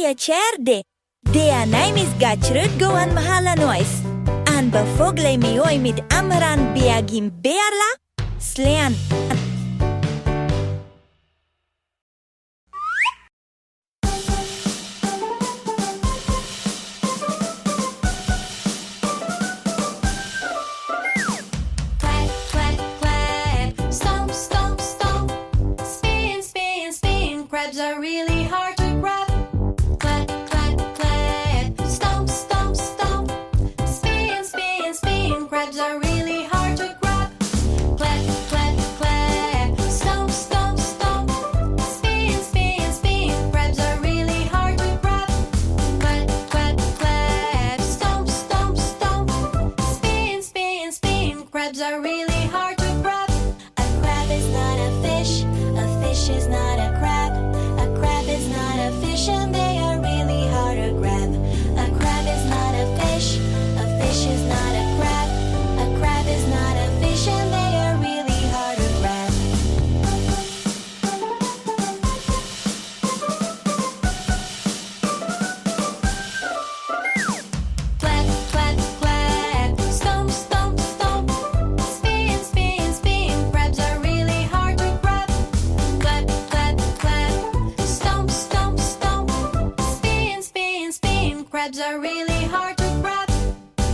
a cherde. De a naimis gachrut go an mahala nois. An ba Foghlaim oi mit Amhráin beagim bearla, slean. Crabs are really hard to grab. Clap, clap, clap. Stomp, stomp, stomp. Spin, spin, spin. Crabs are really hard to grab. Clap, clap, clap. Stomp, stomp, stomp. Spin, spin, spin. Crabs are really hard to grab. Clap, clap, clap. Stomp, stomp, stomp. Spin, spin, spin. Crabs are really hard to grab. A crab is not a fish. A fish is not a crab. Is not a fish and they are really hard to grab. A crab is not a fish is not a crab. A crab is not a fish and they are really hard to grab. Clap, clap, clap. Stomp, stomp, stomp. Spin, spin, spin. Crabs are really hard to grab. Clap, clap, clap. Crabs are really hard to grab.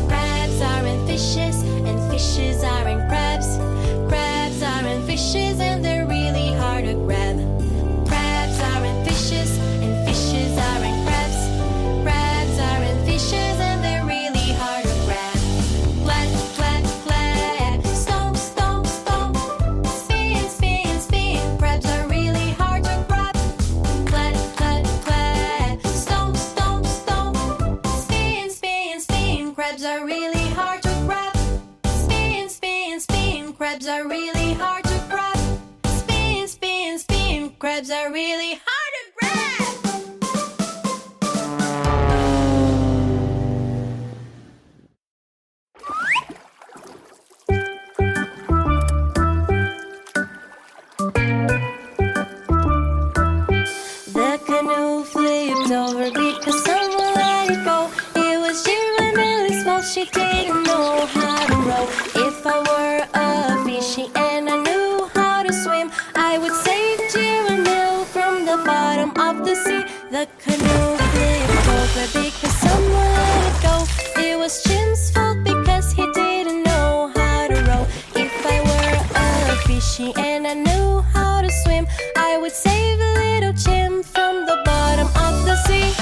Crabs aren't fishes, and fishes aren't crabs. Crabs aren't fishes, and they're really hard to grab. Crabs aren't fishes, and fishes aren't crabs. Crabs aren't fishes, and they're really hard to grab. Clap, clap, clap. Stomp, stomp, stomp. Spin, spin, spin. Crabs are really hard to grab. Clap, clap, clap. Stomp, stomp, stomp. Crabs are really hard to grab. Spin, spin, spin. Crabs are really hard to grab. Spin, spin, spin. Crabs are really hard to grab. The canoe flipped over because someone let it go. It was Giramille's fault, she didn't know how to row. If I were a fishy and I knew how to swim, I would save Giramille from the bottom of the sea. The canoe flipped over because someone let it go. It was Jim's fault because he didn't know how to row. If I were a fishy and I knew how to swim, I would save little Jim from the bottom of the sea.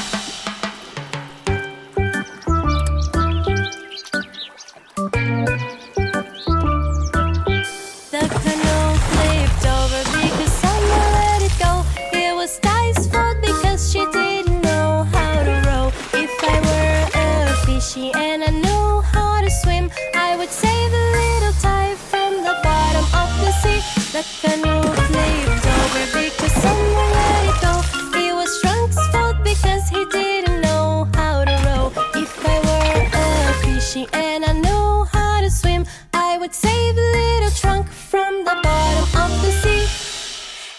The canoe flipped over because someone let it go. It was Ty's fault because she didn't know how to row. If I were a fishy and I knew how to swim, I would save a little Ty from the bottom of the sea. The canoe flipped over because someone let it go. It was Trunk's fault because he didn't know how to row. If I were a fishy and I knew how to swim, I would save a little Trunk from the bottom of the sea.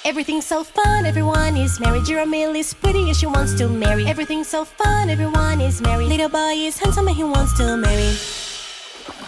Everything's so fun, everyone is merry. Giramille is pretty and she wants to marry. Everything's so fun, everyone is merry. Little boy is handsome and he wants to marry.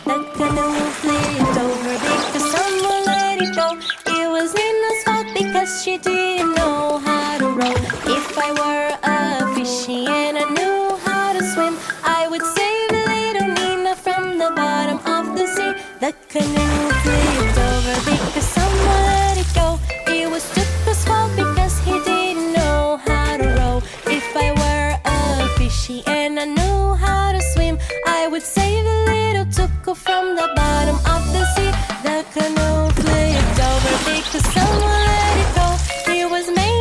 The canoe flipped over because someone let it go. It was Nina's fault because she didn't know how to row. If I were a fishy and I knew how to swim, I would save little Nina from the bottom of the sea. The canoe flipped over because someone let it go. It was Tuka's fault because he didn't know how to row. If I were a fishy and I knew how to swim, I would save a little Tuka from the bottom of the sea. The canoe flipped over because someone let it go. It was made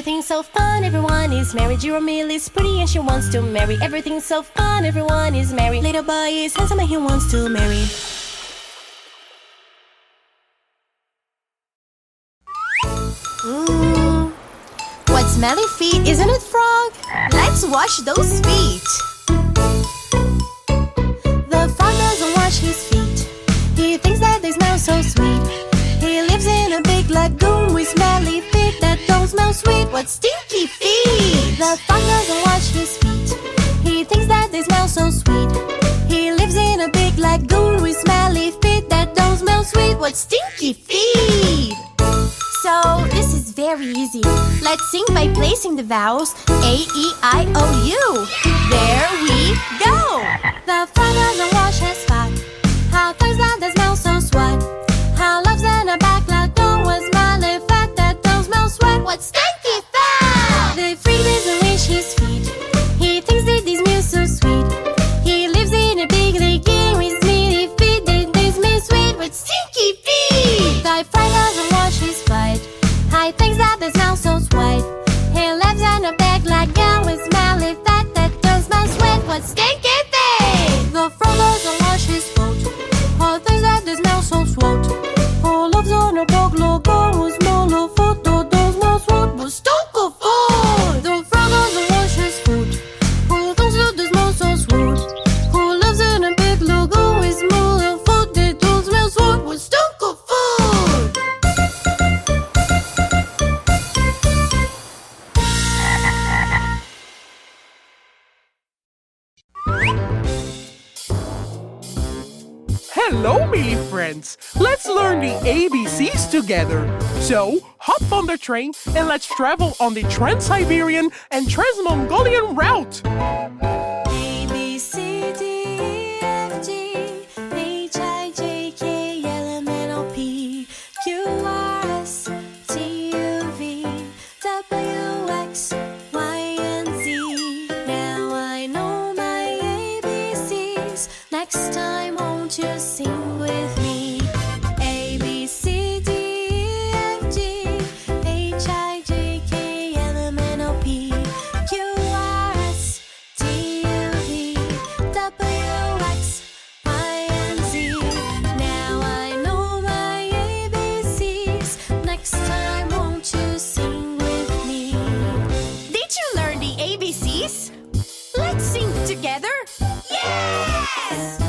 Everything's so fun, everyone is merry. Giramille is pretty and she wants to marry. Everything's so fun, everyone is merry. Little boy is handsome and he wants to marry. What smelly feet, isn't it, frog? Let's wash those feet. The frog doesn't wash his feet. He thinks that they smell so sweet. He lives in a big lagoon with smelly feet that don't smell sweet. What stinky feet! The frog doesn't wash his feet. He thinks that they smell so sweet. He lives in a big lagoon with smelly feet that don't smell sweet. What stinky feet! So, this is very easy. Let's sing by placing the vowels A, E, I, O, U. There we go! The frog doesn't wash his fat. How thinks that they smell so sweat. How loves in a back lagoon with smelly fat that don't smell sweat. What stinky fat! The frog doesn't wash his feet. He thinks that they smell so sweet. He lives in a big lagoon with smelly feet that they smell sweet. What stinky feet! The frog doesn't wash his feet. He thinks that they smell so sweet. He lives in a big lagoon with smelly fat that don't smell sweet. What stinky feet! The frog doesn't wash his foot. He thinks that they smell so sweet. He lives in a big lagoon with smelly foot that don't smell sweet. What stinky feet! The frog doesn't wash his foot. He thinks that they smell so sweet. He lives in a big lagoon with smelly foot that don't smell sweet. What stinky feet! Hello, Millie friends! Let's learn the ABCs together. So, hop on the train and let's travel on the Trans-Siberian and Trans-Mongolian route. A, B, C, D, E, F, G, H, I, J, K, L, M, N, O, P, Q, R, S, T, U, V, W, X, Y, and Z. Now I know my ABCs. Next time, won't you sing with me? A, B, C, D, E, F, G, H, I, J, K, L, M, N, O, P, Q, R, S, T, U, V, W, X, Y, and Z. Now I know my ABCs. Next time, won't you sing with me? Did you learn the ABCs? Let's sing together. Yes!